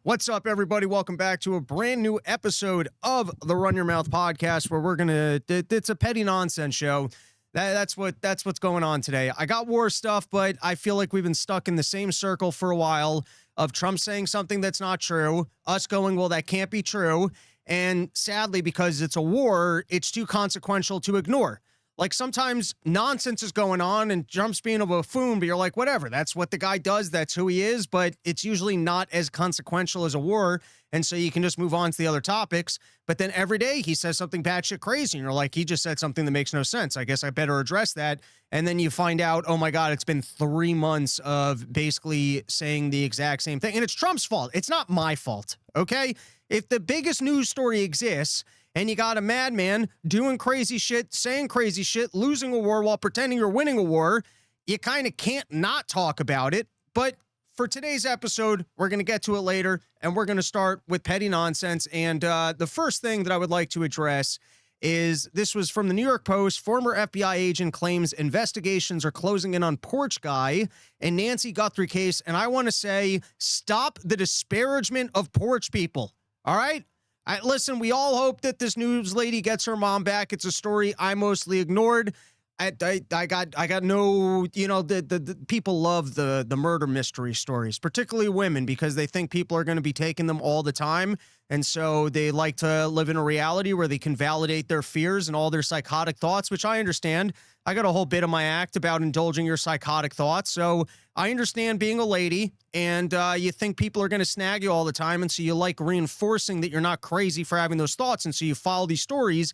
What's up, everybody? Welcome back to a brand new episode of the Run Your Mouth podcast, where it's a petty nonsense show. That's what's going on today. I got war stuff, but I feel like we've been stuck in the same circle for a while of Trump saying something that's not true, us going, well, that can't be true. And sadly, because it's a war, it's too consequential to ignore. Like, sometimes nonsense is going on and Trump's being a buffoon, but you're like, whatever, that's what the guy does, that's who he is, but it's usually not as consequential as a war, and so you can just move on to the other topics. But then every day he says something batshit crazy, and you're like, he just said something that makes no sense. I guess I better address that. And then you find out, oh my God, it's been 3 months of basically saying the exact same thing, and it's Trump's fault. It's not my fault, okay? If the biggest news story exists, and you got a madman doing crazy shit, saying crazy shit, losing a war while pretending you're winning a war, you kind of can't not talk about it. But for today's episode, we're going to get to it later, and we're going to start with petty nonsense. And the first thing that I would like to address is, this was from the New York Post. Former FBI agent claims investigations are closing in on Porch guy and Nancy Guthrie case. And I want to say, stop the disparagement of Porch people. All right? Listen, we all hope that this news lady gets her mom back. It's a story I mostly ignored. I got no, the people love the murder mystery stories, particularly women, because they think people are going to be taking them all the time. And so they like to live in a reality where they can validate their fears and all their psychotic thoughts, which I understand. I got a whole bit of my act about indulging your psychotic thoughts. So I understand being a lady, and you think people are going to snag you all the time. And so you like reinforcing that you're not crazy for having those thoughts. And so you follow these stories.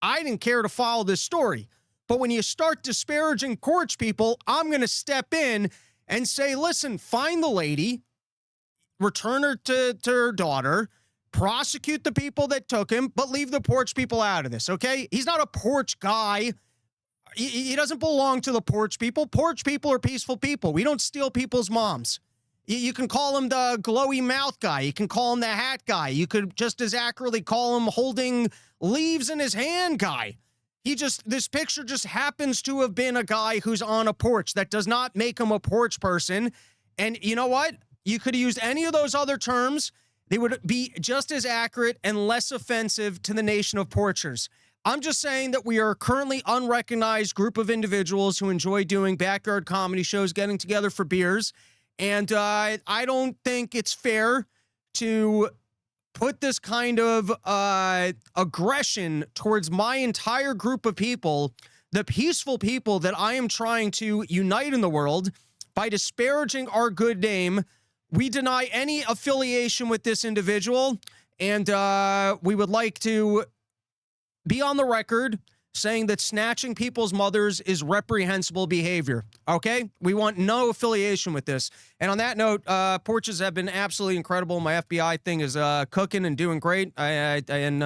I didn't care to follow this story. But when you start disparaging Porch people, I'm going to step in and say, listen, find the lady, return her to her daughter, prosecute the people that took him, but leave the Porch people out of this, okay? He's not a Porch guy. He doesn't belong to the Porch people. Porch people are peaceful people. We don't steal people's moms. You can call him the glowy mouth guy. You can call him the hat guy. You could just as accurately call him holding leaves in his hand guy. This picture just happens to have been a guy who's on a porch. That does not make him a porch person. And you know what? You could have used any of those other terms. They would be just as accurate and less offensive to the nation of porchers. I'm just saying that we are a currently unrecognized group of individuals who enjoy doing backyard comedy shows, getting together for beers. And I don't think it's fair to put this kind of aggression towards my entire group of people, the peaceful people that I am trying to unite in the world, by disparaging our good name. We deny any affiliation with this individual, and we would like to be on the record saying that snatching people's mothers is reprehensible behavior, okay? We want no affiliation with this. And on that note, porches have been absolutely incredible. My FBI thing is cooking and doing great. And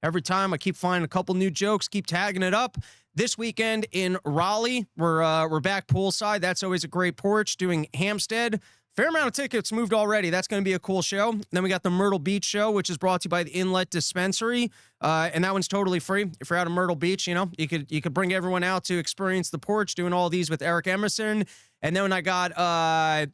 every time I keep finding a couple new jokes, keep tagging it up. This weekend in Raleigh, we're back poolside. That's always a great porch. Doing Hampstead. Fair amount of tickets moved already. That's going to be a cool show. Then we got the Myrtle Beach show, which is brought to you by the Inlet Dispensary, and that one's totally free. If you're out of Myrtle Beach, you could bring everyone out to experience the porch, doing all these with Eric Emerson. And then I got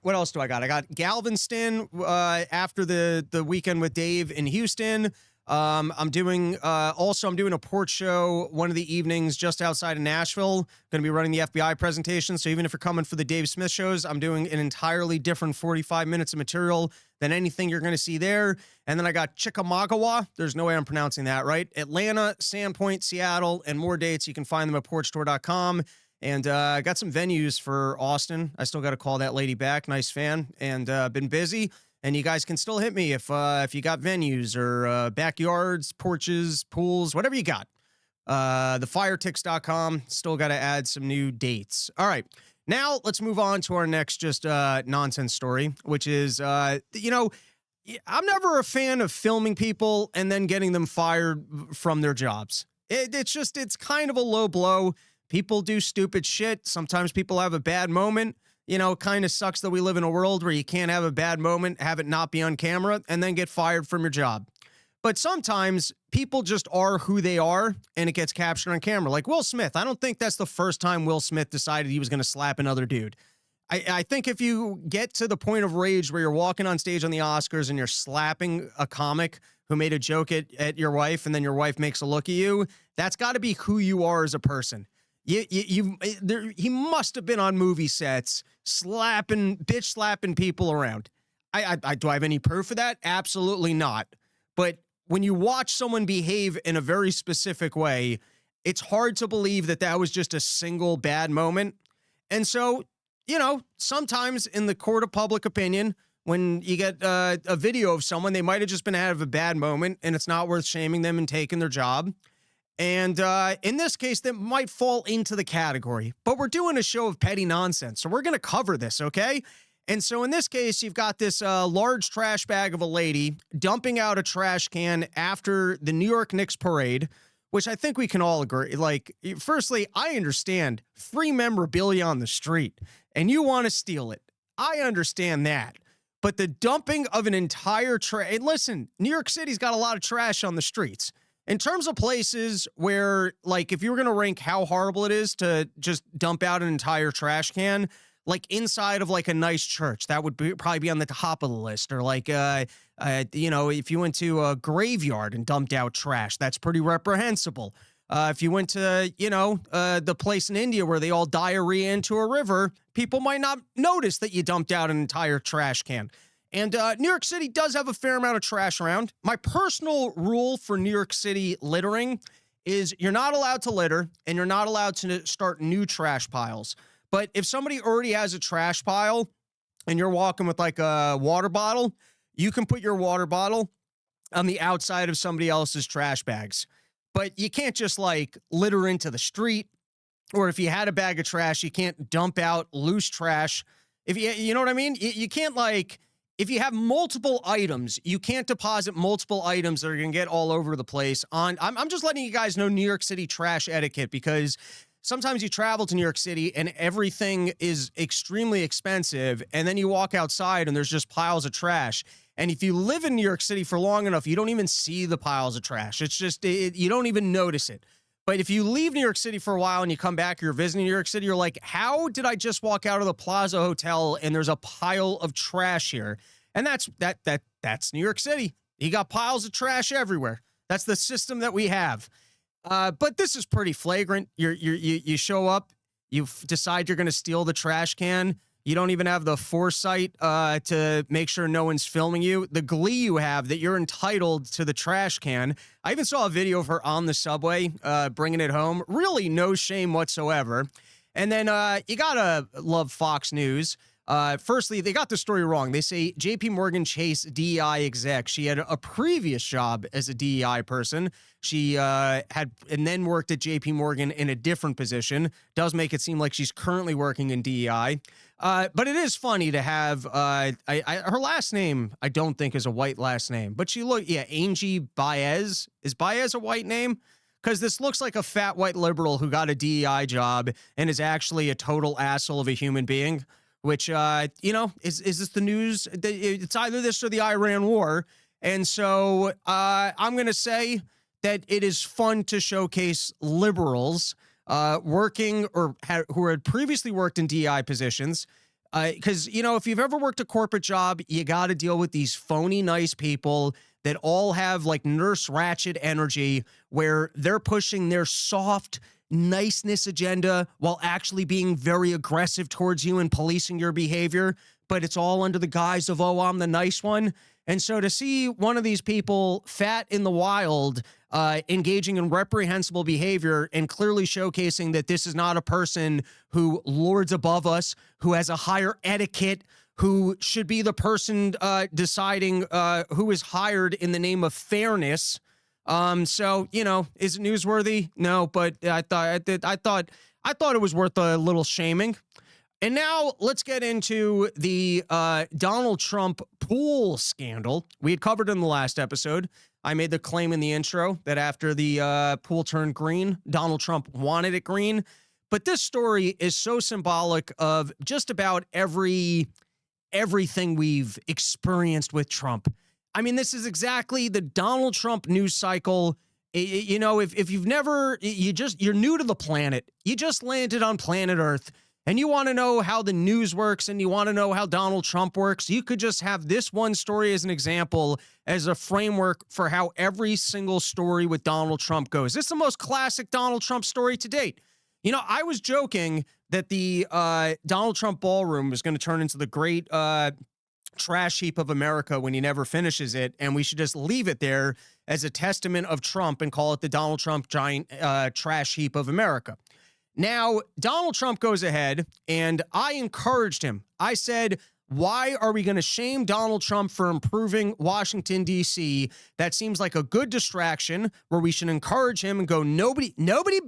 what else do I got? I got Galveston after the weekend with Dave in Houston. I'm doing a porch show one of the evenings just outside of Nashville. Going to be running the FBI presentation. So even if you're coming for the Dave Smith shows, I'm doing an entirely different 45 minutes of material than anything you're going to see there. And then I got Chickamauga. There's no way I'm pronouncing that right. Atlanta, Sandpoint, Seattle, and more dates. You can find them at porchtour.com. And I got some venues for Austin. I still got to call that lady back. Nice fan. And been busy. And you guys can still hit me if you got venues or backyards, porches, pools, whatever you got. Thefiretix.com. Still got to add some new dates. All right. Now let's move on to our next just nonsense story, which is, I'm never a fan of filming people and then getting them fired from their jobs. It's kind of a low blow. People do stupid shit. Sometimes people have a bad moment. Kind of sucks that we live in a world where you can't have a bad moment, have it not be on camera, and then get fired from your job. But sometimes people just are who they are, and it gets captured on camera. Like Will Smith. I don't think that's the first time Will Smith decided he was going to slap another dude. I think if you get to the point of rage where you're walking on stage on the Oscars and you're slapping a comic who made a joke at your wife, and then your wife makes a look at you, that's got to be who you are as a person. He must have been on movie sets bitch slapping people around. Do I have any proof of that? Absolutely not. But when you watch someone behave in a very specific way, it's hard to believe that that was just a single bad moment. And so, sometimes in the court of public opinion, when you get a video of someone, they might have just been out of a bad moment, and it's not worth shaming them and taking their job. And in this case, that might fall into the category. But we're doing a show of petty nonsense, so we're going to cover this, okay? And so in this case, you've got this large trash bag of a lady dumping out a trash can after the New York Knicks parade, which I think we can all agree. Like, firstly, I understand free memorabilia on the street, and you want to steal it. I understand that. But the dumping of an entire trash... Listen, New York City's got a lot of trash on the streets. In terms of places where, like, if you were going to rank how horrible it is to just dump out an entire trash can, like inside of like a nice church, that would probably be on the top of the list. Or like, if you went to a graveyard and dumped out trash, that's pretty reprehensible. If you went to, the place in India where they all diarrhea into a river, people might not notice that you dumped out an entire trash can. And New York City does have a fair amount of trash around. My personal rule for New York City littering is you're not allowed to litter, and you're not allowed to start new trash piles. But if somebody already has a trash pile and you're walking with like a water bottle, you can put your water bottle on the outside of somebody else's trash bags. But you can't just like litter into the street, or if you had a bag of trash, you can't dump out loose trash. If you know what I mean? You can't like, if you have multiple items, you can't deposit multiple items that are going to get all over the place. I'm just letting you guys know New York City trash etiquette, because sometimes you travel to New York City and everything is extremely expensive, and then you walk outside and there's just piles of trash. And if you live in New York City for long enough, you don't even see the piles of trash. It's just, you don't even notice it. But if you leave New York City for a while and you come back, you're visiting New York City, you're like, how did I just walk out of the Plaza Hotel and there's a pile of trash here? And that's New York City. You got piles of trash everywhere. That's the system that we have. But this is pretty flagrant. You show up, you decide you're going to steal the trash can. You don't even have the foresight to make sure no one's filming you. The glee you have that you're entitled to the trash can. I even saw a video of her on the subway bringing it home. Really no shame whatsoever. And then you gotta love Fox News. Firstly, they got the story wrong. They say JP Morgan Chase DEI exec. She had a previous job as a DEI person. She had and then worked at JP Morgan in a different position. Does make it seem like she's currently working in DEI. But it is funny to have her last name, I don't think is a white last name, but Angie Baez. Is Baez a white name? Because this looks like a fat white liberal who got a DEI job and is actually a total asshole of a human being. Which, is this the news? It's either this or the Iran war. And so I'm going to say that it is fun to showcase liberals working or who had previously worked in DEI positions. Because, if you've ever worked a corporate job, you got to deal with these phony, nice people that all have like Nurse Ratched energy, where they're pushing their soft niceness agenda while actually being very aggressive towards you and policing your behavior. But it's all under the guise of, oh, I'm the nice one. And so to see one of these people fat in the wild, engaging in reprehensible behavior and clearly showcasing that this is not a person who lords above us, who has a higher etiquette, who should be the person deciding who is hired in the name of fairness. So, is it newsworthy? No, but I thought it was worth a little shaming. And now let's get into the Donald Trump pool scandal. We had covered in the last episode. I made the claim in the intro that after the pool turned green, Donald Trump wanted it green. But this story is so symbolic of just about everything we've experienced with Trump. I mean, this is exactly the Donald Trump news cycle. If you've never, you're new to the planet. You just landed on planet Earth. and you want to know how the news works and you want to know how Donald Trump works, you could just have this one story as an example, as a framework for how every single story with Donald Trump goes. This is the most classic Donald Trump story to date. You know, I was joking that the Donald Trump ballroom was going to turn into the great trash heap of America when he never finishes it, and we should just leave it there as a testament of Trump and call it the Donald Trump giant trash heap of America. Now, Donald Trump goes ahead, and I encouraged him. I said, why are we going to shame Donald Trump for improving Washington, D.C.? That seems like a good distraction where we should encourage him and go, nobody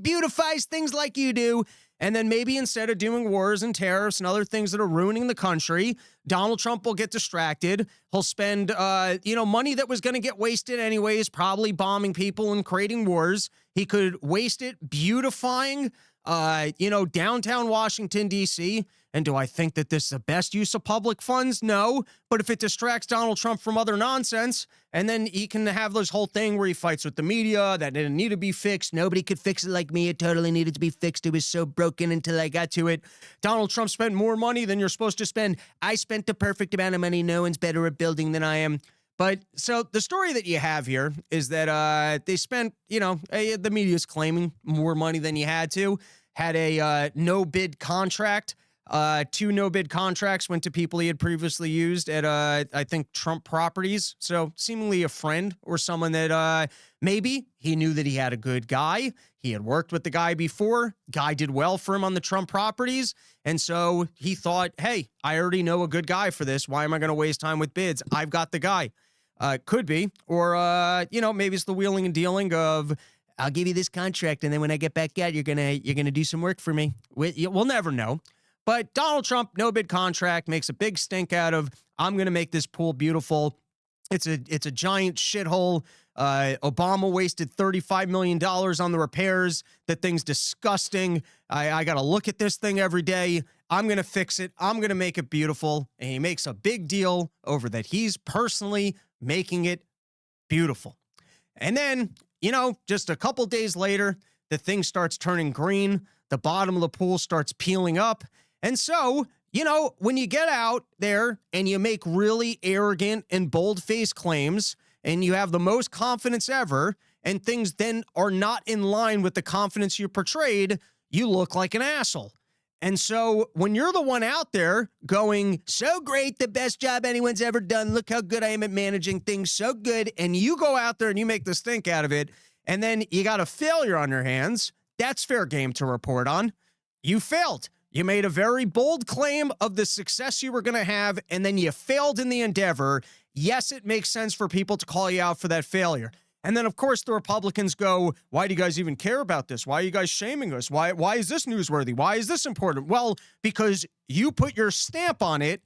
beautifies things like you do. And then maybe instead of doing wars and tariffs and other things that are ruining the country, Donald Trump will get distracted. He'll spend, money that was going to get wasted anyways, probably bombing people and creating wars. He could waste it beautifying downtown Washington, D.C. And do I think that this is the best use of public funds? No. But if it distracts Donald Trump from other nonsense, and then he can have this whole thing where he fights with the media, that it didn't need to be fixed. Nobody could fix it like me. It totally needed to be fixed. It was so broken until I got to it. Donald Trump spent more money than you're supposed to spend. I spent the perfect amount of money. No one's better at building than I am. But so the story that you have here is that they spent, the media's claiming more money than you had to, had a no-bid contract. 2 no-bid contracts went to people he had previously used at, I think, Trump properties. So seemingly a friend or someone that maybe he knew that he had a good guy. He had worked with the guy before. Guy did well for him on the Trump properties. And so he thought, hey, I already know a good guy for this. Why am I going to waste time with bids? I've got the guy. Could be. Or, maybe it's the wheeling and dealing of, I'll give you this contract, and then when I get back out, you're gonna do some work for me. We'll never know. But Donald Trump, no bid contract, makes a big stink out of, I'm gonna make this pool beautiful. It's a giant shithole. Obama wasted $35 million on the repairs. The thing's disgusting. I got to look at this thing every day. I'm going to fix it. I'm going to make it beautiful. And he makes a big deal over that he's personally making it beautiful. And then, just a couple days later, the thing starts turning green. The bottom of the pool starts peeling up. And so, when you get out there and you make really arrogant and bold-faced claims and you have the most confidence ever and things then are not in line with the confidence you portrayed, you look like an asshole. And so when you're the one out there going, so great, the best job anyone's ever done, look how good I am at managing things, so good, and you go out there and you make the stink out of it, and then you got a failure on your hands, that's fair game to report on. You failed. You made a very bold claim of the success you were going to have, and then you failed in the endeavor. Yes, it makes sense for people to call you out for that failure. And then, of course, the Republicans go, why do you guys even care about this? Why are you guys shaming us? Why is this newsworthy? Why is this important? Well, because you put your stamp on it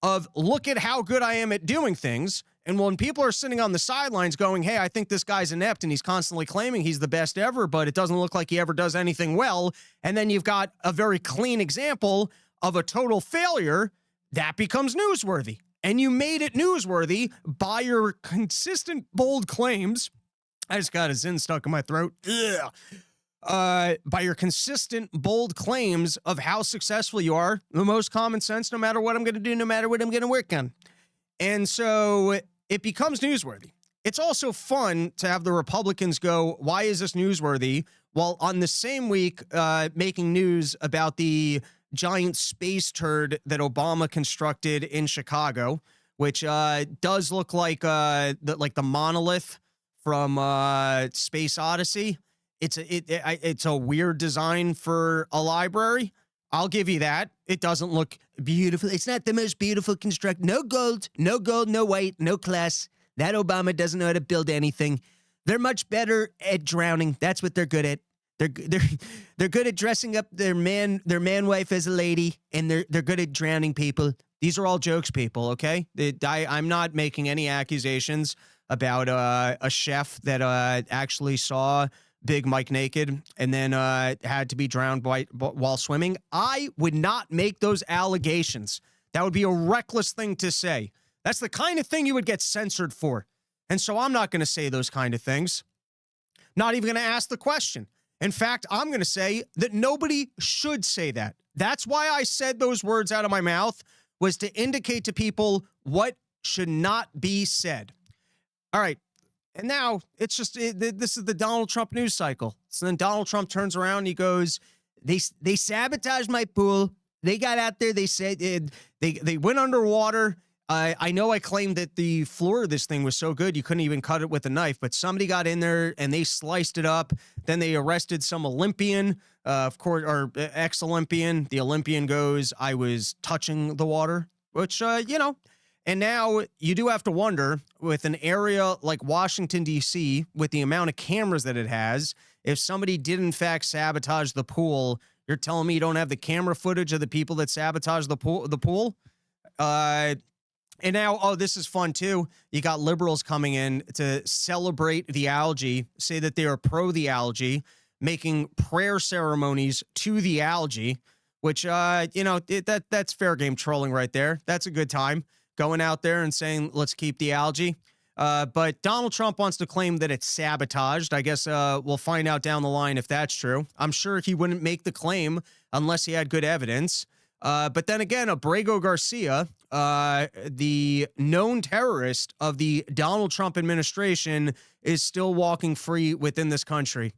of look at how good I am at doing things. And when people are sitting on the sidelines going, hey, I think this guy's inept and he's constantly claiming he's the best ever, but it doesn't look like he ever does anything well. And then you've got a very clean example of a total failure that becomes newsworthy. And you made it newsworthy by your consistent bold claims. I just got a Zin stuck in my throat. By your consistent, bold claims of how successful you are, the most common sense, no matter what I'm going to do, no matter what I'm going to work on. And so it becomes newsworthy. It's also fun to have the Republicans go, why is this newsworthy? While on the same week, making news about the giant space turd that Obama constructed in Chicago, which does look like the monolith from Space Odyssey. It's a weird design for a library. I'll give you that. It doesn't look beautiful. It's not the most beautiful construct. No gold, no white, no class. That Obama doesn't know how to build anything. They're much better at drowning. That's what they're good at. They're good at dressing up their man wife as a lady, and they're good at drowning people. These are all jokes, people. Okay, I'm not making any accusations about a chef that actually saw Big Mike naked and then had to be drowned while swimming. I would not make those allegations. That would be a reckless thing to say. That's the kind of thing you would get censored for. And so I'm not going to say those kind of things. Not even going to ask the question. In fact, I'm going to say that nobody should say that. That's why I said those words out of my mouth, was to indicate to people what should not be said. All right. And now it's just, this is the Donald Trump news cycle. So then Donald Trump turns around and he goes, they sabotaged my pool. They got out there. They said they went underwater. I know I claimed that the floor of this thing was so good you couldn't even cut it with a knife, but somebody got in there and they sliced it up. Then they arrested some Olympian, of course, or ex-Olympian. The Olympian goes, I was touching the water, which, and now you do have to wonder, with an area like Washington, D.C., with the amount of cameras that it has, if somebody did in fact sabotage the pool, you're telling me you don't have the camera footage of the people that sabotaged the pool? And now, this is fun too. You got liberals coming in to celebrate the algae, say that they are pro the algae, making prayer ceremonies to the algae, which, that's fair game trolling right there. That's a good time. Going out there and saying, let's keep the algae. But Donald Trump wants to claim that it's sabotaged. I guess we'll find out down the line if that's true. I'm sure he wouldn't make the claim unless he had good evidence. But then again, Abrego Garcia, the known terrorist of the Donald Trump administration, is still walking free within this country.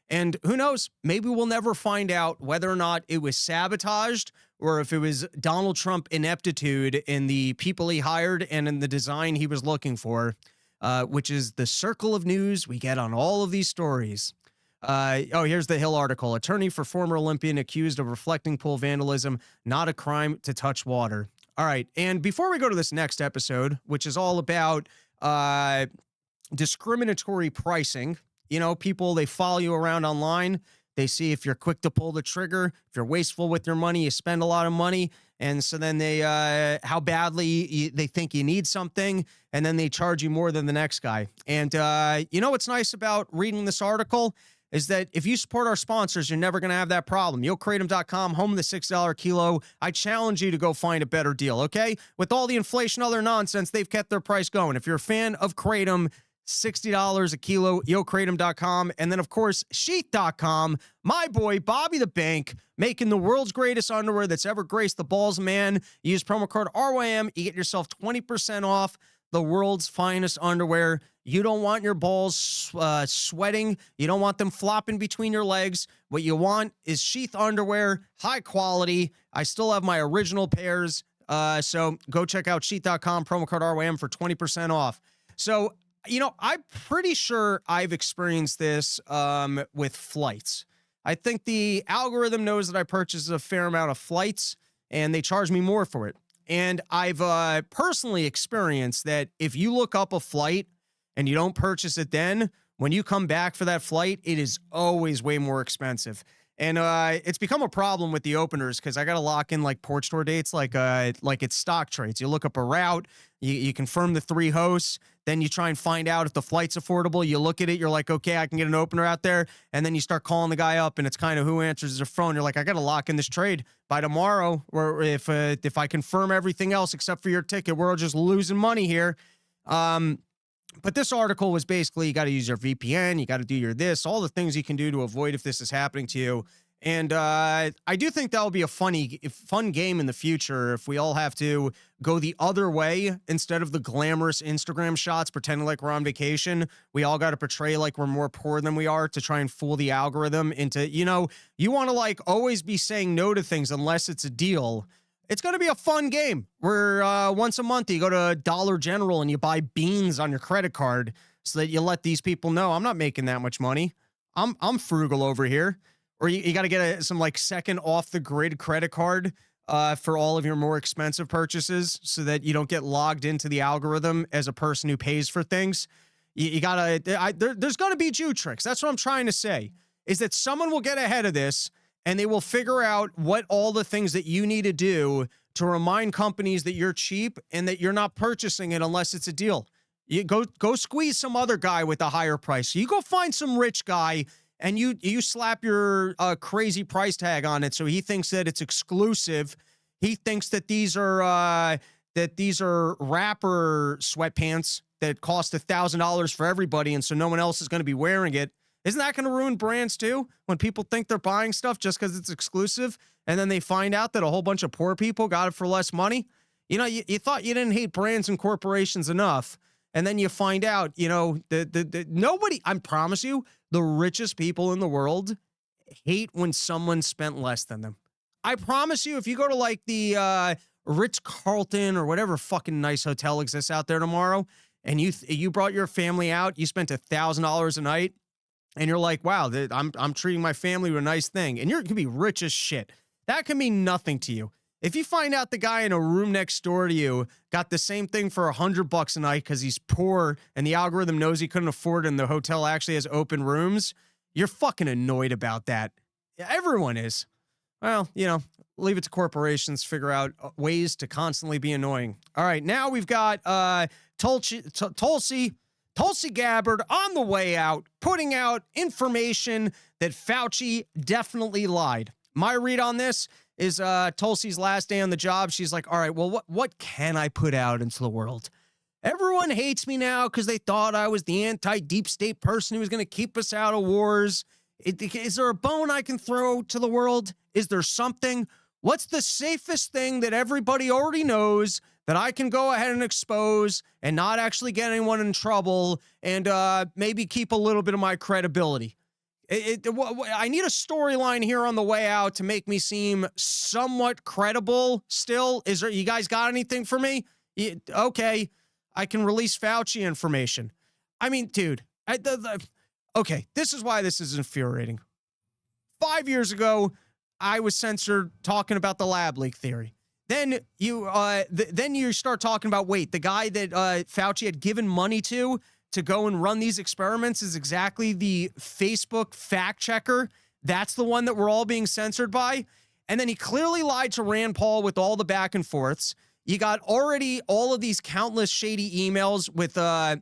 And who knows, maybe we'll never find out whether or not it was sabotaged or if it was Donald Trump ineptitude in the people he hired and in the design he was looking for, which is the circle of news we get on all of these stories. Here's the Hill article. Attorney for former Olympian accused of reflecting pool vandalism, not a crime to touch water. All right. And before we go to this next episode, which is all about discriminatory pricing, people, they follow you around online. They see if you're quick to pull the trigger, if you're wasteful with your money, you spend a lot of money. And so then they, how badly they think you need something. And then they charge you more than the next guy. And what's nice about reading this article is that if you support our sponsors, you're never going to have that problem. YoKratom.com, home of the $6 kilo. I challenge you to go find a better deal, okay? With all the inflation, other nonsense, they've kept their price going. If you're a fan of Kratom, $60 a kilo, YoKratom.com. And then, of course, Sheath.com. My boy, Bobby the Bank, making the world's greatest underwear that's ever graced the balls, man. You use promo code RYM. You get yourself 20% off the world's finest underwear. You don't want your balls sweating. You don't want them flopping between your legs. What you want is Sheath underwear, high quality. I still have my original pairs. So go check out Sheath.com, promo code RYM for 20% off. So, I'm pretty sure I've experienced this with flights. I think the algorithm knows that I purchase a fair amount of flights, and they charge me more for it. And I've personally experienced that if you look up a flight and you don't purchase it then, when you come back for that flight, it is always way more expensive. And it's become a problem with the openers because I got to lock in like Porch tour dates like it's stock trades. You look up a route, you confirm the 3 hosts, then you try and find out if the flight's affordable. You look at it, you're like, okay, I can get an opener out there. And then you start calling the guy up and it's kind of who answers their phone. You're like, I got to lock in this trade by tomorrow. Or if I confirm everything else except for your ticket, we're just losing money here. But this article was basically, you got to use your VPN, you got to do your this, all the things you can do to avoid if this is happening to you. And I do think that'll be a fun game in the future if we all have to go the other way instead of the glamorous Instagram shots pretending like we're on vacation. We all got to portray like we're more poor than we are to try and fool the algorithm into, you want to like always be saying no to things unless it's a deal. It's going to be a fun game where once a month you go to Dollar General and you buy beans on your credit card so that you let these people know I'm not making that much money. I'm frugal over here. Or you got to get some like second off the grid credit card for all of your more expensive purchases so that you don't get logged into the algorithm as a person who pays for things. You got to, there's going to be Jew tricks. That's what I'm trying to say, is that someone will get ahead of this and they will figure out what all the things that you need to do to remind companies that you're cheap and that you're not purchasing it unless it's a deal. You go squeeze some other guy with a higher price. You go find some rich guy and you slap your crazy price tag on it so he thinks that it's exclusive. He thinks that these are rapper sweatpants that cost $1,000 for everybody, and so no one else is going to be wearing it. Isn't that going to ruin brands too? When people think they're buying stuff just because it's exclusive, and then they find out that a whole bunch of poor people got it for less money. You know, you thought you didn't hate brands and corporations enough, and then you find out, you know, nobody, I promise you, the richest people in the world hate when someone spent less than them. I promise you, if you go to like the Ritz-Carlton or whatever fucking nice hotel exists out there tomorrow, and you brought your family out, you spent $1,000 a night, and you're like, wow, I'm treating my family with a nice thing, and you can be rich as shit. That can mean nothing to you. If you find out the guy in a room next door to you got the same thing for $100 a night because he's poor and the algorithm knows he couldn't afford it and the hotel actually has open rooms, you're fucking annoyed about that. Everyone is. Well, you know, leave it to corporations to figure out ways to constantly be annoying. All right, now we've got Tulsi Gabbard on the way out, putting out information that Fauci definitely lied. My read on this is Tulsi's last day on the job. She's like, all right, well, what can I put out into the world? Everyone hates me now because they thought I was the anti-deep state person who was going to keep us out of wars. Is there a bone I can throw to the world? Is there something? What's the safest thing that everybody already knows that I can go ahead and expose and not actually get anyone in trouble and maybe keep a little bit of my credibility? I need a storyline here on the way out to make me seem somewhat credible still. You guys got anything for me? Okay, I can release Fauci information. I mean, dude, okay, this is why this is infuriating. 5 years ago, I was censored talking about the lab leak theory. Then you start talking about, wait, the guy that Fauci had given money to go and run these experiments is exactly the Facebook fact checker. That's the one that we're all being censored by. And then he clearly lied to Rand Paul with all the back and forths. You got already all of these countless shady emails with that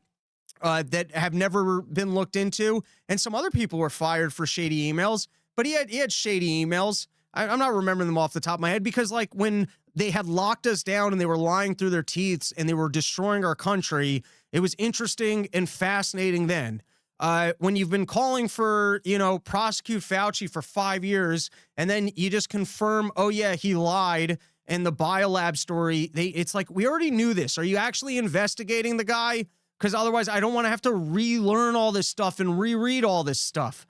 have never been looked into. And some other people were fired for shady emails, but he had shady emails. I'm not remembering them off the top of my head because, like, when they had locked us down and they were lying through their teeth and they were destroying our country, it was interesting and fascinating then. When you've been calling for, prosecute Fauci for 5 years and then you just confirm, oh yeah, he lied, and the biolab story, it's like, we already knew this. Are you actually investigating the guy? Because otherwise I don't want to have to relearn all this stuff and reread all this stuff.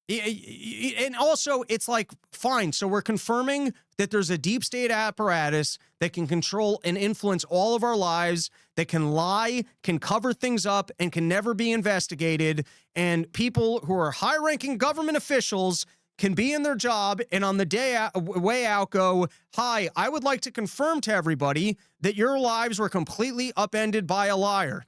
And also, it's like, fine, so we're confirming that there's a deep state apparatus that can control and influence all of our lives, that can lie, can cover things up, and can never be investigated. And people who are high-ranking government officials can be in their job and on the way out go, hi, I would like to confirm to everybody that your lives were completely upended by a liar.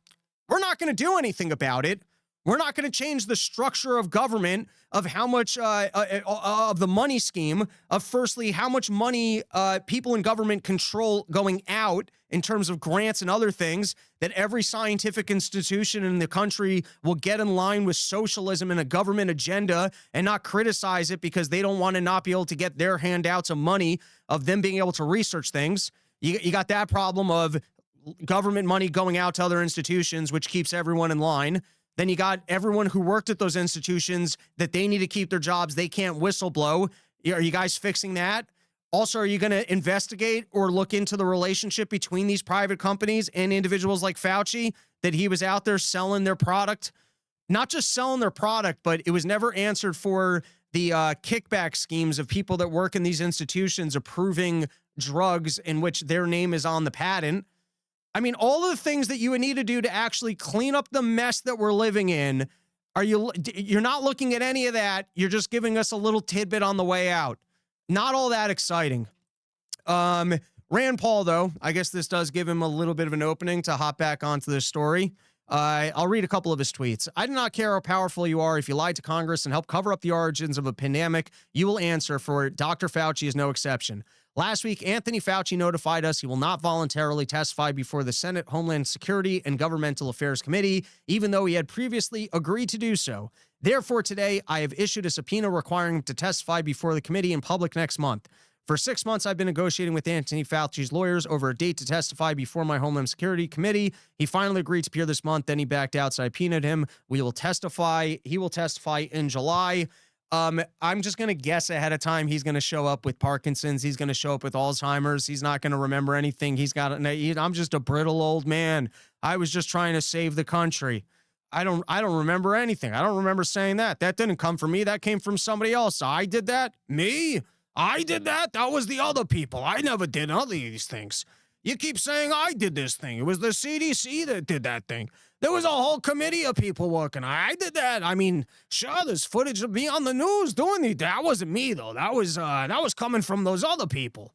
We're not going to do anything about it. We're not going to change the structure of government, of how much of the money scheme, of firstly, how much money people in government control going out in terms of grants and other things, that every scientific institution in the country will get in line with socialism and a government agenda and not criticize it because they don't want to not be able to get their handouts of money of them being able to research things. You got that problem of government money going out to other institutions, which keeps everyone in line. Then you got everyone who worked at those institutions that they need to keep their jobs. They can't whistleblow. Are you guys fixing that? Also, are you going to investigate or look into the relationship between these private companies and individuals like Fauci, that he was out there selling their product? Not just selling their product, but it was never answered for the kickback schemes of people that work in these institutions approving drugs in which their name is on the patent. I mean, all of the things that you would need to do to actually clean up the mess that we're living in, you're not looking at any of that. You're just giving us a little tidbit on the way out. Not all that exciting. Rand Paul, though, I guess this does give him a little bit of an opening to hop back onto this story. I'll read a couple of his tweets. I do not care how powerful you are. If you lied to Congress and helped cover up the origins of a pandemic, you will answer for it. Dr. Fauci is no exception. Last week, Anthony Fauci notified us he will not voluntarily testify before the Senate Homeland Security and Governmental Affairs Committee, even though he had previously agreed to do so. Therefore, today, I have issued a subpoena requiring him to testify before the committee in public next month. For 6 months, I've been negotiating with Anthony Fauci's lawyers over a date to testify before my Homeland Security Committee. He finally agreed to appear this month. Then he backed out, so I subpoenaed him. We will testify. He will testify in July. I'm just going to guess ahead of time he's going to show up with Parkinson's. He's going to show up with Alzheimer's. He's not going to remember anything. I'm just a brittle old man. I was just trying to save the country. I don't remember anything. I don't remember saying that. That didn't come from me. That came from somebody else. I did that? Me? I did that? That was the other people. I never did none of these things. You keep saying I did this thing. It was the CDC that did that thing. There was a whole committee of people working. I did that. I mean, sure, there's footage of me on the news doing the. That wasn't me though. That was coming from those other people.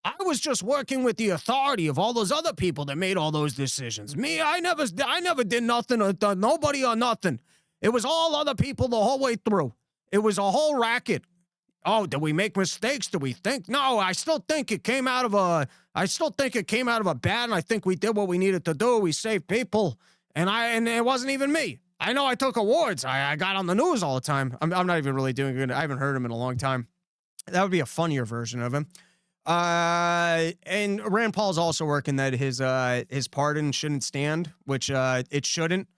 I was just working with the authority of all those other people that made all those decisions. Me, I never did nothing or done nobody or nothing. It was all other people the whole way through. It was a whole racket. Oh, did we make mistakes? Do we think? No, I still think it came out of a bad, and I think we did what we needed to do. We saved people, and it wasn't even me. I know I took awards. I got on the news all the time. I'm not even really doing good. I haven't heard him in a long time. That would be a funnier version of him. And Rand Paul's also working that his pardon shouldn't stand, which it shouldn't.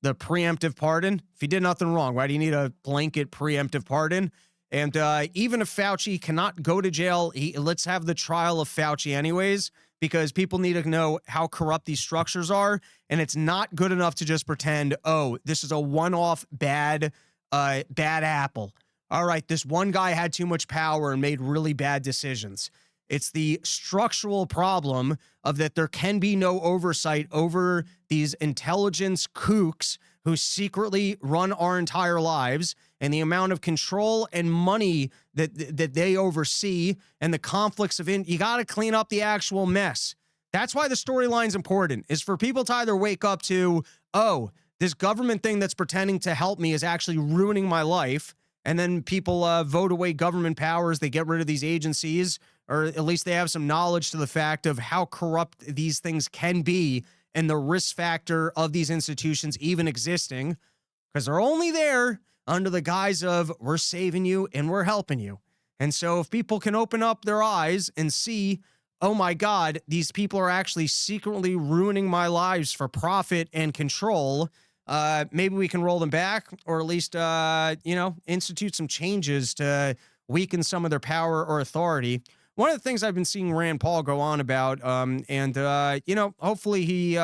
The preemptive pardon. If he did nothing wrong, why do you need a blanket preemptive pardon? And even if Fauci cannot go to jail, let's have the trial of Fauci anyways, because people need to know how corrupt these structures are. And it's not good enough to just pretend, oh, this is a one-off bad apple. All right, this one guy had too much power and made really bad decisions. It's the structural problem of that there can be no oversight over these intelligence kooks who secretly run our entire lives, and the amount of control and money that they oversee, and the conflicts of you got to clean up the actual mess. That's why the storyline's important, is for people to either wake up to, oh, this government thing that's pretending to help me is actually ruining my life, and then people vote away government powers, they get rid of these agencies, or at least they have some knowledge to the fact of how corrupt these things can be and the risk factor of these institutions even existing, because they're only there under the guise of we're saving you and we're helping you. And so if people can open up their eyes and see, oh my God, these people are actually secretly ruining my lives for profit and control, maybe we can roll them back, or at least, institute some changes to weaken some of their power or authority. One of the things I've been seeing Rand Paul go on about, hopefully he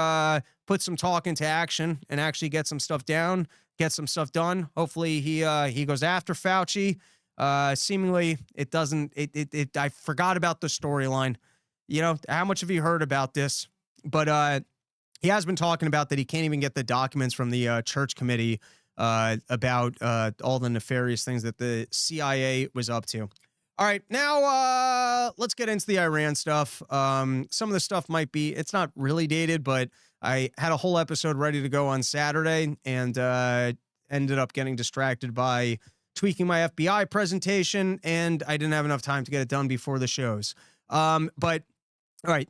puts some talk into action and actually get some stuff down, get some stuff done. Hopefully he goes after Fauci. Seemingly it doesn't, I forgot about the storyline. You know, how much have you heard about this? But he has been talking about that he can't even get the documents from the church committee about all the nefarious things that the CIA was up to. All right, now let's get into the Iran stuff. Some of the stuff might be, it's not really dated, but I had a whole episode ready to go on Saturday and ended up getting distracted by tweaking my FBI presentation, and I didn't have enough time to get it done before the shows. But all right,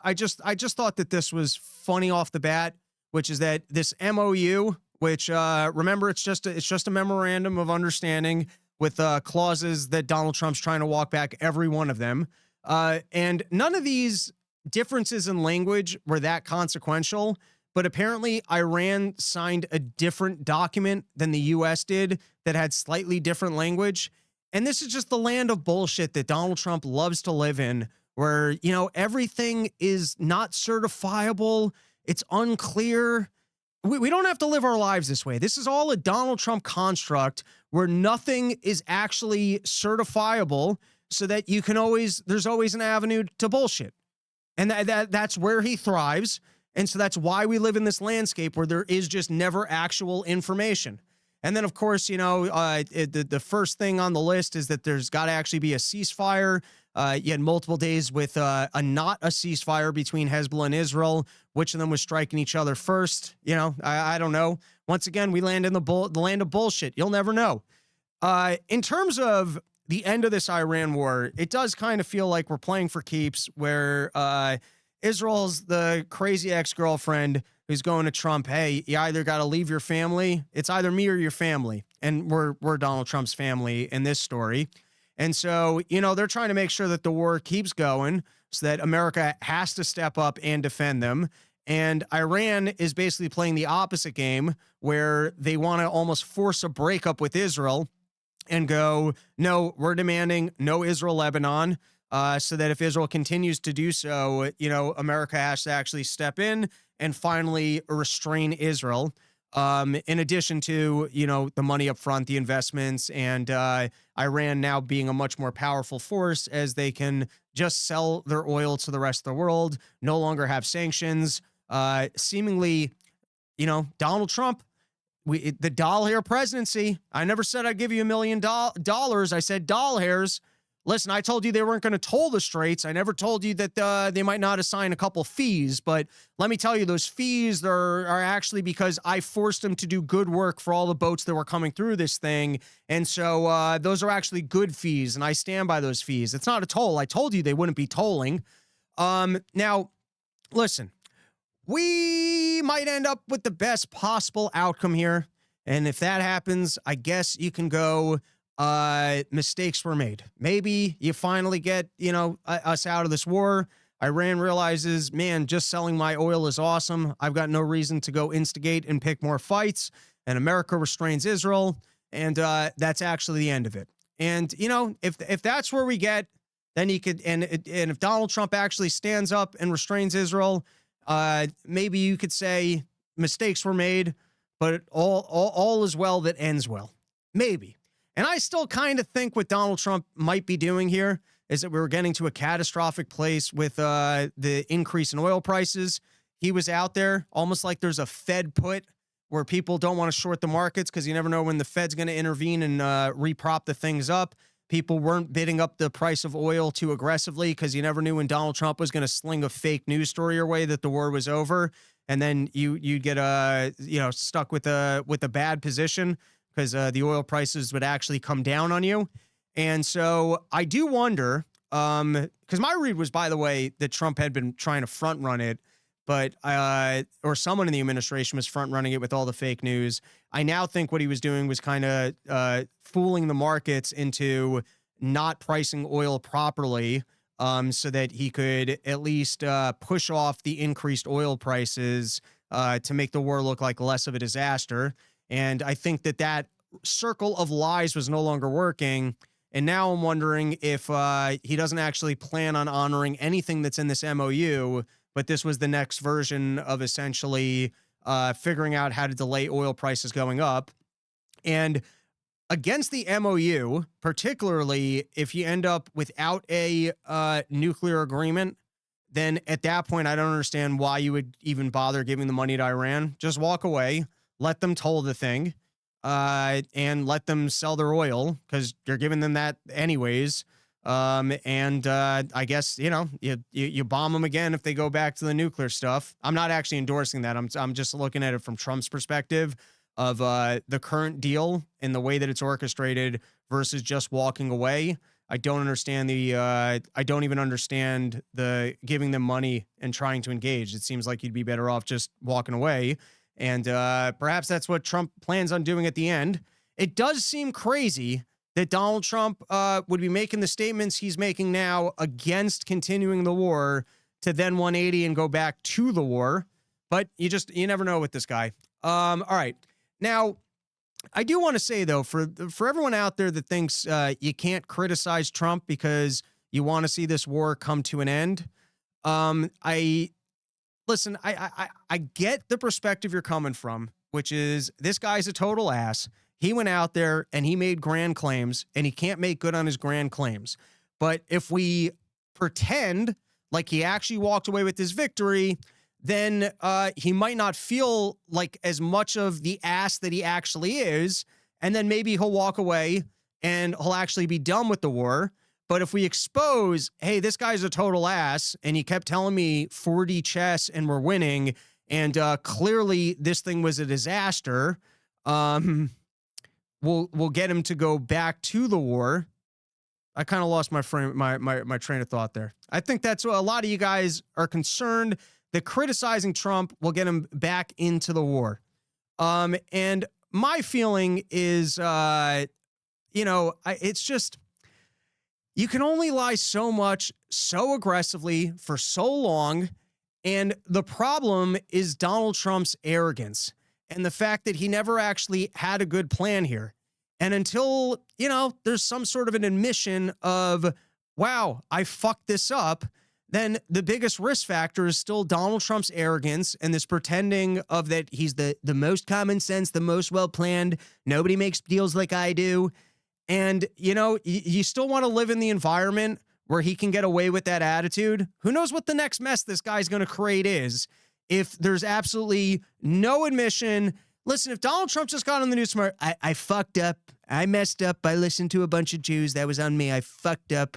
I just thought that this was funny off the bat, which is that this MOU, which remember, it's just a memorandum of understanding with clauses that Donald Trump's trying to walk back every one of them. And none of these differences in language were that consequential, but apparently Iran signed a different document than the U.S. did that had slightly different language. And this is just the land of bullshit that Donald Trump loves to live in, where, everything is not certifiable. It's unclear. We don't have to live our lives this way. This is all a Donald Trump construct where nothing is actually certifiable, so that you can there's always an avenue to bullshit. And that's where he thrives. And so that's why we live in this landscape where there is just never actual information. And then, of course, the first thing on the list is that there's got to actually be a ceasefire. You had multiple days with not a ceasefire between Hezbollah and Israel. Which of them was striking each other first? I don't know. Once again, we land in the land of bullshit. You'll never know. In terms of the end of this Iran war, it does kind of feel like we're playing for keeps, where Israel's the crazy ex-girlfriend who's going to Trump, hey, you either got to leave your family. It's either me or your family. And we're Donald Trump's family in this story. And so, you know, they're trying to make sure that the war keeps going so that America has to step up and defend them. And Iran is basically playing the opposite game where they want to almost force a breakup with Israel and go, no, we're demanding no Israel Lebanon. So that if Israel continues to do so, you know, America has to actually step in and finally restrain Israel. In addition to, you know, the money up front, the investments, and Iran now being a much more powerful force as they can just sell their oil to the rest of the world, no longer have sanctions. Seemingly, you know, Donald Trump, the doll hair presidency. I never said I'd give you $1 million. I said doll hairs. Listen, I told you they weren't going to toll the straits. I never told you that they might not assign a couple fees, but let me tell you, those fees are actually because I forced them to do good work for all the boats that were coming through this thing. And so those are actually good fees, and I stand by those fees. It's not a toll. I told you they wouldn't be tolling. Now, listen, we might end up with the best possible outcome here. And if that happens, I guess you can go, mistakes were made. Maybe you finally get, you know, us out of this war. Iran realizes, man, just selling my oil is awesome. I've got no reason to go instigate and pick more fights. And America restrains Israel. And that's actually the end of it. And, you know, if that's where we get, then you could, and if Donald Trump actually stands up and restrains Israel, maybe you could say mistakes were made, but all is well that ends well. Maybe. And I still kind of think what Donald Trump might be doing here is that we were getting to a catastrophic place with the increase in oil prices. He was out there almost like there's a Fed put where people don't want to short the markets because you never know when the Fed's going to intervene and reprop the things up. People weren't bidding up the price of oil too aggressively because you never knew when Donald Trump was going to sling a fake news story your way that the war was over. And then you'd get stuck with a bad position because the oil prices would actually come down on you. And so I do wonder, because my read was, by the way, that Trump had been trying to front run it, but or someone in the administration was front running it with all the fake news. I now think what he was doing was kind of fooling the markets into not pricing oil properly, so that he could at least push off the increased oil prices to make the war look like less of a disaster. And I think that circle of lies was no longer working. And now I'm wondering if he doesn't actually plan on honoring anything that's in this MOU, but this was the next version of essentially figuring out how to delay oil prices going up. And against the MOU, particularly if you end up without a nuclear agreement, then at that point, I don't understand why you would even bother giving the money to Iran. Just walk away. Let them toll the thing, and let them sell their oil because you're giving them that anyways. I guess, you bomb them again if they go back to the nuclear stuff. I'm not actually endorsing that. I'm just looking at it from Trump's perspective of the current deal and the way that it's orchestrated versus just walking away. I don't understand I don't even understand the giving them money and trying to engage. It seems like you'd be better off just walking away. And perhaps that's what Trump plans on doing at the end. It does seem crazy that Donald Trump would be making the statements he's making now against continuing the war to then 180 and go back to the war. But you never know with this guy. All right. Now, I do want to say, though, for everyone out there that thinks you can't criticize Trump because you want to see this war come to an end, Listen, I get the perspective you're coming from, which is this guy's a total ass. He went out there and he made grand claims, and he can't make good on his grand claims. But if we pretend like he actually walked away with his victory, then he might not feel like as much of the ass that he actually is. And then maybe he'll walk away and he'll actually be done with the war. But if we expose, hey, this guy's a total ass, and he kept telling me 4D chess and we're winning, and clearly this thing was a disaster, we'll get him to go back to the war. I kind of lost my train of thought there. I think that's what a lot of you guys are concerned that criticizing Trump will get him back into the war. And my feeling is, it's just, You can only lie so much, so aggressively for so long. And the problem is Donald Trump's arrogance and the fact that he never actually had a good plan here. And until, there's some sort of an admission of, wow, I fucked this up, then the biggest risk factor is still Donald Trump's arrogance and this pretending of that he's the most common sense, the most well-planned. Nobody makes deals like I do. And, you still want to live in the environment where he can get away with that attitude. Who knows what the next mess this guy's going to create is if there's absolutely no admission. Listen, if Donald Trump just got on the news tomorrow, I fucked up. I messed up. I listened to a bunch of Jews. That was on me. I fucked up.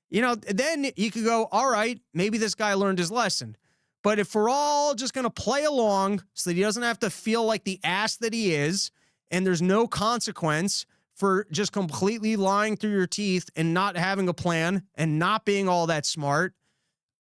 Then you could go, all right, maybe this guy learned his lesson. But if we're all just going to play along so that he doesn't have to feel like the ass that he is, and there's no consequence for just completely lying through your teeth and not having a plan and not being all that smart,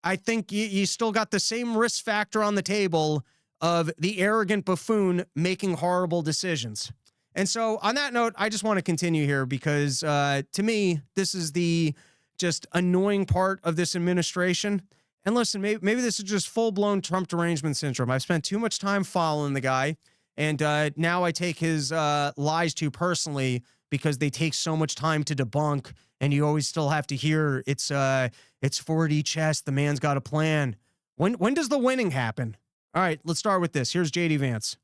I think you still got the same risk factor on the table of the arrogant buffoon making horrible decisions. And so on that note, I just want to continue here because to me, this is the just annoying part of this administration. And listen, maybe this is just full-blown Trump derangement syndrome. I've spent too much time following the guy, and now I take his lies too personally because they take so much time to debunk, and you always still have to hear it's 4D chess. The man's got a plan. When does the winning happen? All right, let's start with this. Here's JD Vance.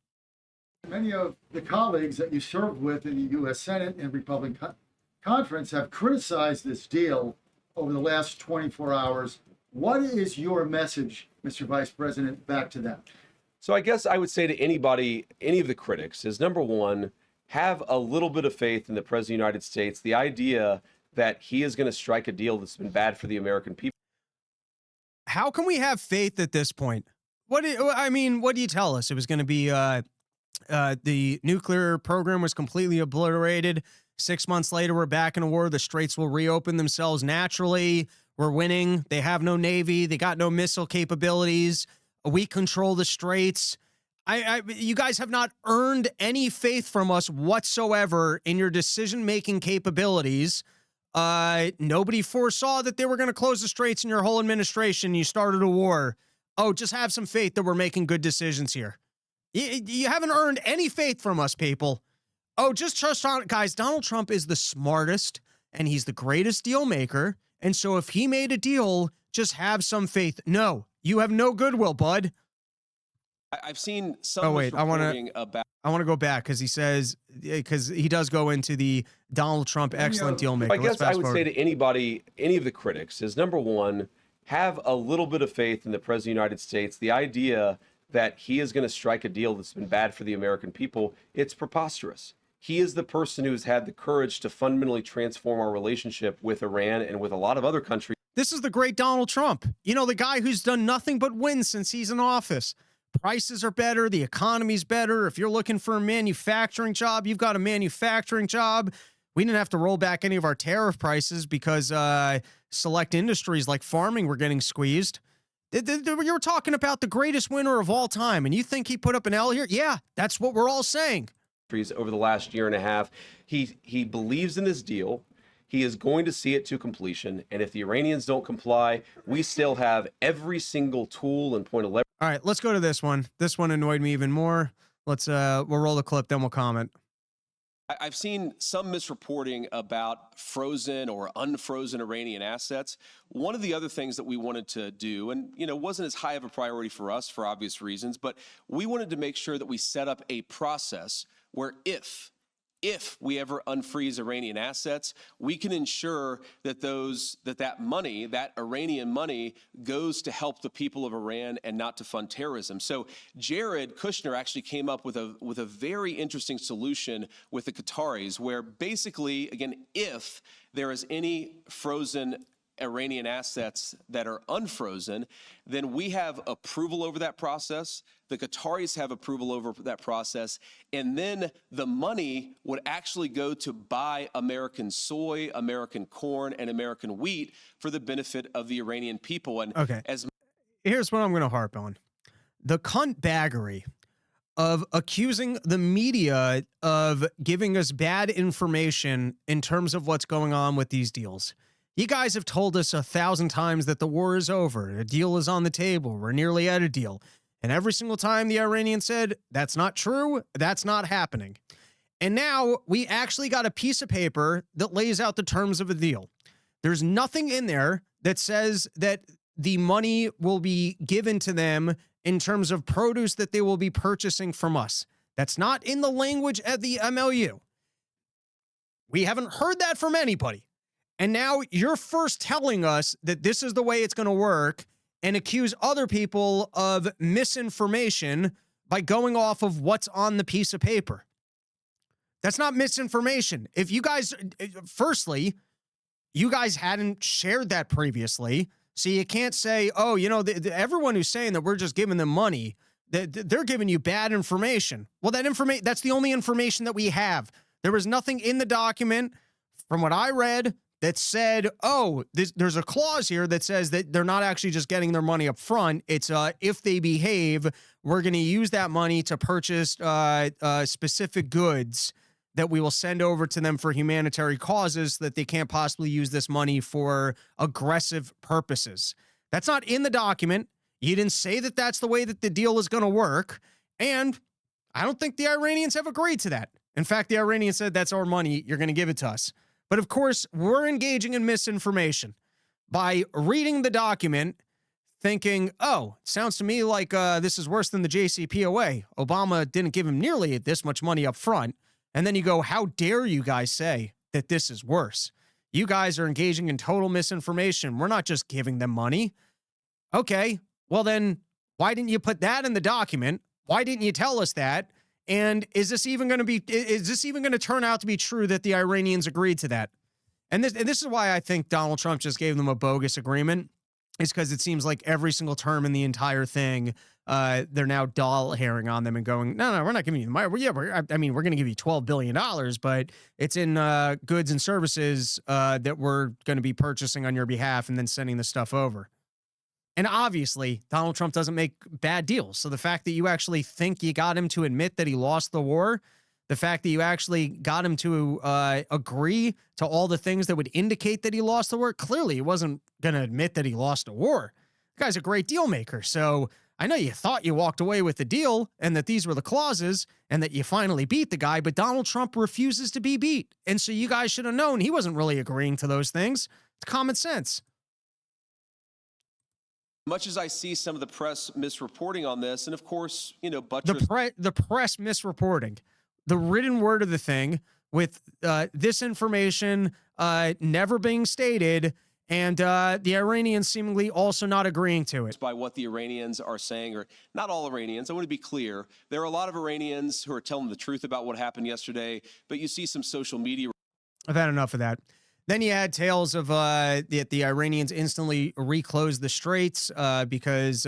Many of the colleagues that you served with in the U.S. Senate and Republican Conference have criticized this deal over the last 24 hours. What is your message, Mr. Vice President, back to them? So I guess I would say to anybody, any of the critics, is number one, have a little bit of faith in the President of the United States. The idea that he is going to strike a deal that's been bad for the American people. How can we have faith at this point? What do you tell us? It was going to be the nuclear program was completely obliterated. 6 months later, we're back in a war. The straits will reopen themselves naturally. We're winning. They have no Navy. They got no missile capabilities. We control the straits. You guys have not earned any faith from us whatsoever in your decision-making capabilities. Nobody foresaw that they were going to close the straits in your whole administration. You started a war. Oh, just have some faith that we're making good decisions here. You haven't earned any faith from us, people. Oh, just trust on it, guys. Donald Trump is the smartest and he's the greatest deal maker. And so if he made a deal, just have some faith. No, you have no goodwill, bud. I've seen some. Oh, wait, I want to go back because he does go into the Donald Trump excellent deal maker. I guess I would say to anybody, any of the critics, is number one, have a little bit of faith in the President of the United States. The idea that he is going to strike a deal that's been bad for the American people, it's preposterous. He is the person who's had the courage to fundamentally transform our relationship with Iran and with a lot of other countries. This is the great Donald Trump. The guy who's done nothing but win since he's in office. Prices are better. The economy's better. If you're looking for a manufacturing job, you've got a manufacturing job. We didn't have to roll back any of our tariff prices because select industries like farming were getting squeezed. You were talking about the greatest winner of all time, and you think he put up an L here? Yeah, that's what we're all saying. Over the last year and a half, he believes in this deal. He is going to see it to completion, and if the Iranians don't comply, we still have every single tool and point of leverage. All right, let's go to this one. This one annoyed me even more. We'll roll the clip, then we'll comment. I've seen some misreporting about frozen or unfrozen Iranian assets. One of the other things that we wanted to do, and wasn't as high of a priority for us for obvious reasons, but we wanted to make sure that we set up a process where if we ever unfreeze Iranian assets, we can ensure that that money, that Iranian money, goes to help the people of Iran and not to fund terrorism. So Jared Kushner actually came up with a very interesting solution with the Qataris, where basically, again, if there is any frozen Iranian assets that are unfrozen, then we have approval over that process. The Qataris have approval over that process. And then the money would actually go to buy American soy, American corn, and American wheat for the benefit of the Iranian people. And okay, here's what I'm going to harp on. The cuntbaggery of accusing the media of giving us bad information in terms of what's going on with these deals. You guys have told us 1,000 times that the war is over. A deal is on the table. We're nearly at a deal. And every single time the Iranians said, that's not true, that's not happening. And now we actually got a piece of paper that lays out the terms of a deal. There's nothing in there that says that the money will be given to them in terms of produce that they will be purchasing from us. That's not in the language at the MLU. We haven't heard that from anybody. And now you're first telling us that this is the way it's going to work and accuse other people of misinformation by going off of what's on the piece of paper. That's not misinformation. If you guys, firstly, you guys hadn't shared that previously, so you can't say, oh, you know, everyone who's saying that we're just giving them money, they're giving you bad information. Well, that's the only information that we have. There was nothing in the document, from what I read, that said, oh, there's a clause here that says that they're not actually just getting their money up front. It's if they behave, we're going to use that money to purchase specific goods that we will send over to them for humanitarian causes, so that they can't possibly use this money for aggressive purposes. That's not in the document. You didn't say that that's the way that the deal is going to work. And I don't think the Iranians have agreed to that. In fact, the Iranians said, that's our money. You're going to give it to us. But of course, we're engaging in misinformation by reading the document, thinking, oh, sounds to me like this is worse than the JCPOA. Obama didn't give him nearly this much money up front. And then you go, how dare you guys say that this is worse? You guys are engaging in total misinformation. We're not just giving them money. Okay, well then, why didn't you put that in the document? Why didn't you tell us that? And is this even going to turn out to be true that the Iranians agreed to that? And this is why I think Donald Trump just gave them a bogus agreement, is because it seems like every single term in the entire thing, they're now doll-hairing on them and going, no, we're not giving you the money. We're going to give you $12 billion, but it's in goods and services that we're going to be purchasing on your behalf and then sending the stuff over. And obviously, Donald Trump doesn't make bad deals. So the fact that you actually think you got him to admit that he lost the war, the fact that you actually got him to agree to all the things that would indicate that he lost the war, clearly he wasn't going to admit that he lost a war. The guy's a great deal maker. So I know you thought you walked away with the deal and that these were the clauses and that you finally beat the guy, but Donald Trump refuses to be beat. And so you guys should have known he wasn't really agreeing to those things. It's common sense. Much as I see some of the press misreporting on this, and of course, you know, the press misreporting, the written word of the thing with this information never being stated, and the Iranians seemingly also not agreeing to it. By what the Iranians are saying, or not all Iranians, I want to be clear. There are a lot of Iranians who are telling the truth about what happened yesterday, but you see some social media. I've had enough of that. Then you had tales of the Iranians instantly reclosed the straits because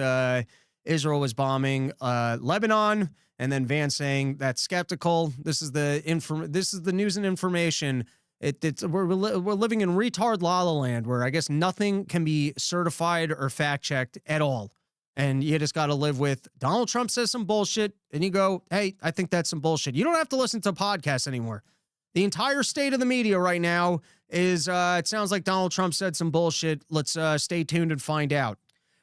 Israel was bombing Lebanon, and then Vance saying that's skeptical. This is the news and information. We're living in retard la la land where I guess nothing can be certified or fact checked at all, and you just got to live with Donald Trump says some bullshit, and you go, hey, I think that's some bullshit. You don't have to listen to podcasts anymore. The entire state of the media right now is, it sounds like Donald Trump said some bullshit. Let's stay tuned and find out.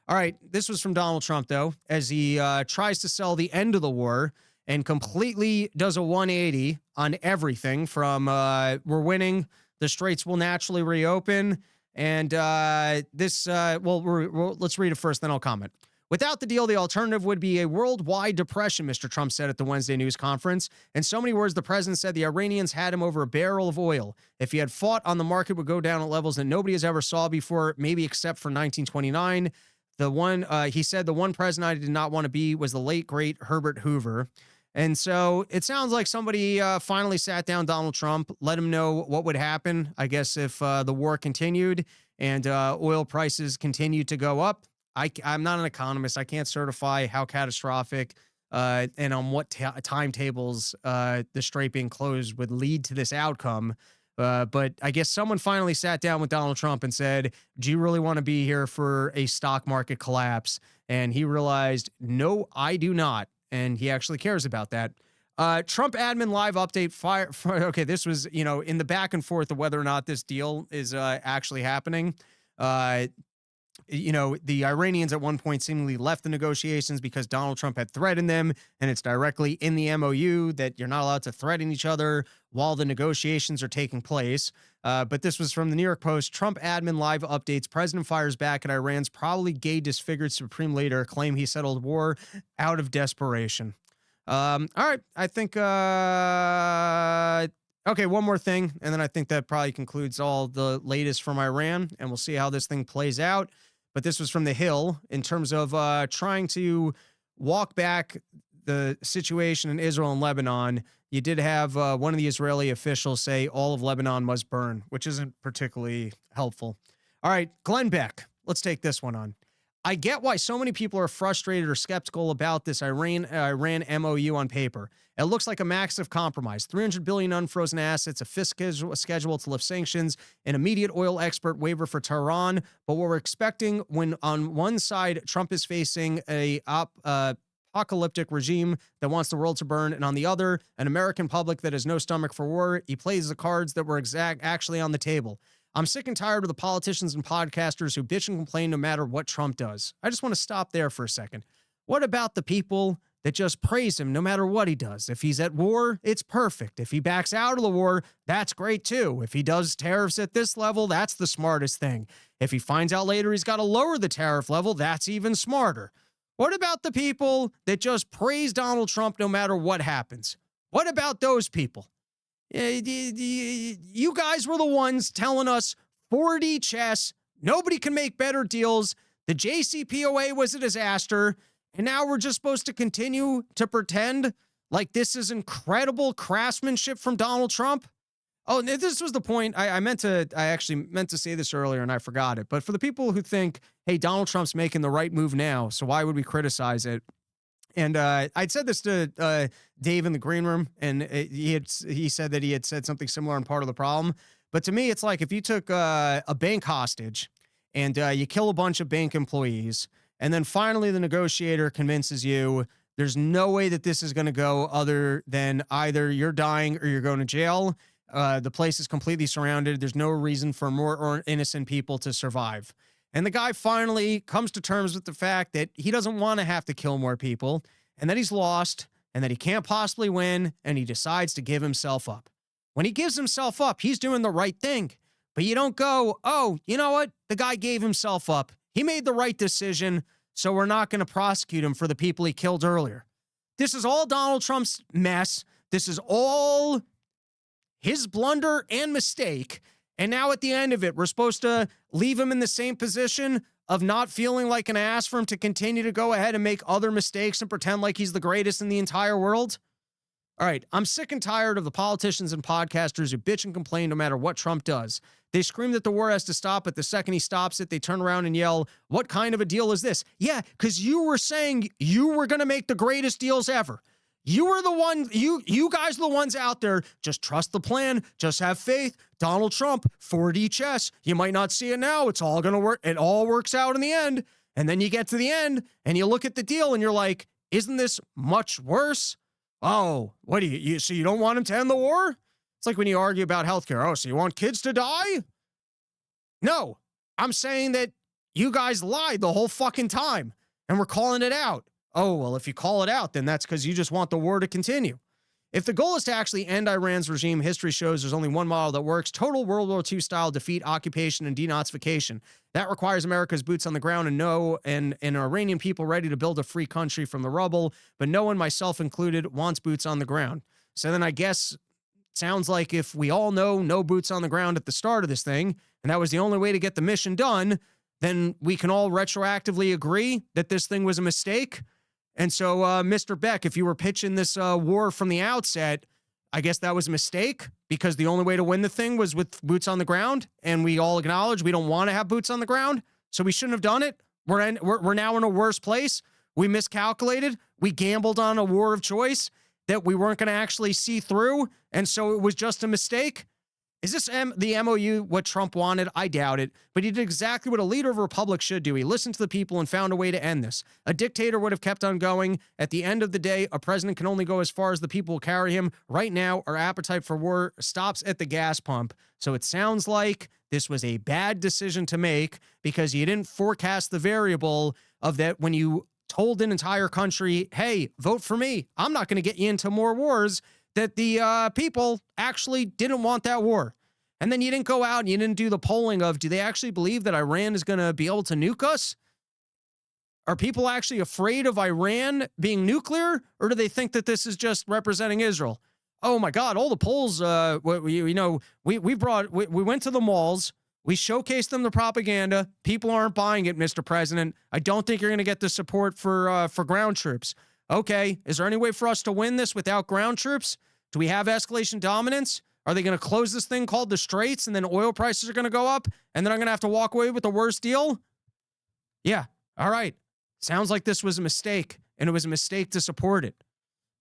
All right, this was from Donald Trump, though, as he tries to sell the end of the war and completely does a 180 on everything from we're winning, the straits will naturally reopen, and let's read it first, then I'll comment. Without the deal, the alternative would be a worldwide depression, Mr. Trump said at the Wednesday news conference. In so many words, the president said the Iranians had him over a barrel of oil. If he had fought on, the market would go down at levels that nobody has ever saw before, maybe except for 1929. He said the one president I did not want to be was the late, great Herbert Hoover. And so it sounds like somebody finally sat down Donald Trump, let him know what would happen, I guess, if the war continued and oil prices continued to go up. I'm not an economist. I can't certify how catastrophic and on what timetables the strait being closed would lead to this outcome. But I guess someone finally sat down with Donald Trump and said, do you really want to be here for a stock market collapse? And he realized, no, I do not. And he actually cares about that. Trump admin live update. Okay, this was, in the back and forth of whether or not this deal is actually happening. The Iranians at one point seemingly left the negotiations because Donald Trump had threatened them, and it's directly in the MOU that you're not allowed to threaten each other while the negotiations are taking place. But this was from the New York Post. Trump admin live updates. President fires back at Iran's probably gay disfigured supreme leader. Claim he settled war out of desperation. All right. I think, okay, one more thing. And then I think that probably concludes all the latest from Iran, and we'll see how this thing plays out. But this was from The Hill in terms of trying to walk back the situation in Israel and Lebanon. You did have one of the Israeli officials say all of Lebanon must burn, which isn't particularly helpful. All right, Glenn Beck, let's take this one on. I get why so many people are frustrated or skeptical about this Iran MOU on paper. It looks like a massive compromise. $300 billion unfrozen assets, a fiscal schedule to lift sanctions, an immediate oil export waiver for Tehran. But what we're expecting when on one side Trump is facing a apocalyptic regime that wants the world to burn, and on the other, an American public that has no stomach for war, he plays the cards that were actually on the table. I'm sick and tired of the politicians and podcasters who bitch and complain no matter what Trump does. I just want to stop there for a second. What about the people that just praise him no matter what he does? If he's at war, it's perfect. If he backs out of the war, that's great too. If he does tariffs at this level, that's the smartest thing. If he finds out later he's got to lower the tariff level, that's even smarter. What about the people that just praise Donald Trump no matter what happens? What about those people? You guys were the ones telling us 4D chess, nobody can make better deals, the JCPOA was a disaster, and now we're just supposed to continue to pretend like this is incredible craftsmanship from Donald Trump? Oh, this was the point. I actually meant to say this earlier and I forgot it. But for the people who think, hey, Donald Trump's making the right move now, so why would we criticize it? And I'd said this to Dave in the green room, and he said that he had said something similar on part of the problem. But to me, it's like if you took a bank hostage and you kill a bunch of bank employees, and then finally the negotiator convinces you there's no way that this is going to go other than either you're dying or you're going to jail. The place is completely surrounded. There's no reason for more innocent people to survive. And the guy finally comes to terms with the fact that he doesn't want to have to kill more people, and that he's lost, and that he can't possibly win, and he decides to give himself up. When he gives himself up, he's doing the right thing. But you don't go, oh, you know what? The guy gave himself up. He made the right decision, so we're not going to prosecute him for the people he killed earlier. This is all Donald Trump's mess. This is all his blunder and mistake. And now at the end of it, we're supposed to leave him in the same position of not feeling like an ass for him to continue to go ahead and make other mistakes and pretend like he's the greatest in the entire world? All right, I'm sick and tired of the politicians and podcasters who bitch and complain no matter what Trump does. They scream that the war has to stop, but the second he stops it, they turn around and yell, what kind of a deal is this? Yeah, because you were saying you were going to make the greatest deals ever. You were the one, you guys are the ones out there. Just trust the plan. Just have faith. Donald Trump, 4D chess. You might not see it now. It's all going to work. It all works out in the end. And then you get to the end and you look at the deal and you're like, isn't this much worse? Oh, what do you so you don't want him to end the war? It's like when you argue about healthcare. Oh, so you want kids to die? No, I'm saying that you guys lied the whole fucking time and we're calling it out. Oh, well, if you call it out, then that's because you just want the war to continue. If the goal is to actually end Iran's regime, history shows there's only one model that works: total World War II style defeat, occupation, and denazification. That requires America's boots on the ground and Iranian people ready to build a free country from the rubble, but no one, myself included, wants boots on the ground. So then I guess it sounds like if we all know no boots on the ground at the start of this thing, and that was the only way to get the mission done, then we can all retroactively agree that this thing was a mistake. And so, Mr. Beck, if you were pitching this war from the outset, I guess that was a mistake because the only way to win the thing was with boots on the ground. And we all acknowledge we don't want to have boots on the ground. So we shouldn't have done it. We're now in a worse place. We miscalculated. We gambled on a war of choice that we weren't going to actually see through. And so it was just a mistake. Is this the MOU what Trump wanted? I doubt it. But he did exactly what a leader of a republic should do. He listened to the people and found a way to end this. A dictator would have kept on going. At the end of the day, a president can only go as far as the people will carry him. Right now, our appetite for war stops at the gas pump. So it sounds like this was a bad decision to make because you didn't forecast the variable of that when you told an entire country, hey, vote for me. I'm not going to get you into more wars. That the people actually didn't want that war. And then you didn't go out and you didn't do the polling of, do they actually believe that Iran is going to be able to nuke us? Are people actually afraid of Iran being nuclear? Or do they think that this is just representing Israel? Oh my God, all the polls, we went to the malls. We showcased them the propaganda. People aren't buying it, Mr. President. I don't think you're going to get the support for ground troops. Okay, is there any way for us to win this without ground troops? Do we have escalation dominance? Are they going to close this thing called the Straits and then oil prices are going to go up and then I'm going to have to walk away with the worst deal? Yeah, all right. Sounds like this was a mistake and it was a mistake to support it.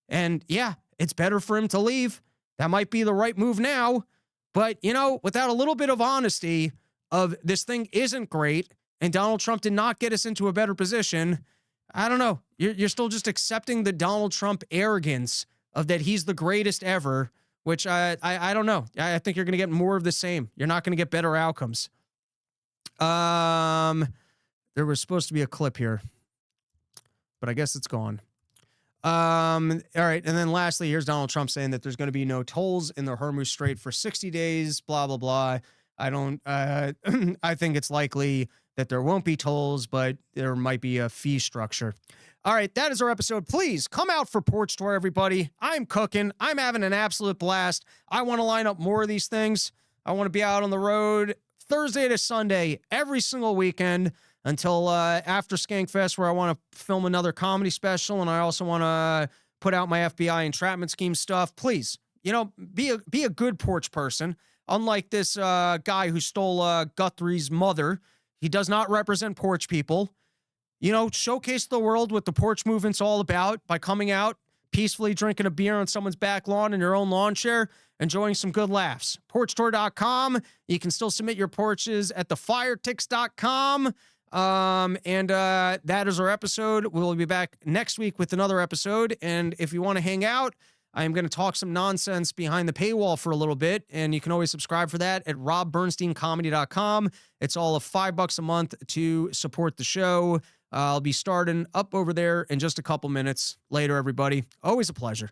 And yeah, it's better for him to leave. That might be the right move now. But, without a little bit of honesty of this thing isn't great and Donald Trump did not get us into a better position, I don't know. You're still just accepting the Donald Trump arrogance of that he's the greatest ever, which I don't know. I think you're going to get more of the same. You're not going to get better outcomes. There was supposed to be a clip here, but I guess it's gone. All right. And then lastly, here's Donald Trump saying that there's going to be no tolls in the Hormuz Strait for 60 days, blah, blah, blah. I think it's likely that there won't be tolls, but there might be a fee structure. All right, that is our episode. Please come out for Porch Tour, everybody. I'm cooking. I'm having an absolute blast. I want to line up more of these things. I want to be out on the road Thursday to Sunday, every single weekend until after Skankfest, where I want to film another comedy special, and I also want to put out my FBI entrapment scheme stuff. Please, be a good Porch person. Unlike this guy who stole Guthrie's mother. He does not represent Porch people. Showcase the world what the Porch movement's all about by coming out, peacefully drinking a beer on someone's back lawn in your own lawn chair, enjoying some good laughs. PorchTour.com. You can still submit your porches at thefiretix.com. And that is our episode. We'll be back next week with another episode. And if you want to hang out, I'm going to talk some nonsense behind the paywall for a little bit, and you can always subscribe for that at robbernsteincomedy.com. It's all of $5 a month to support the show. I'll be starting up over there in just a couple minutes. Later, everybody. Always a pleasure.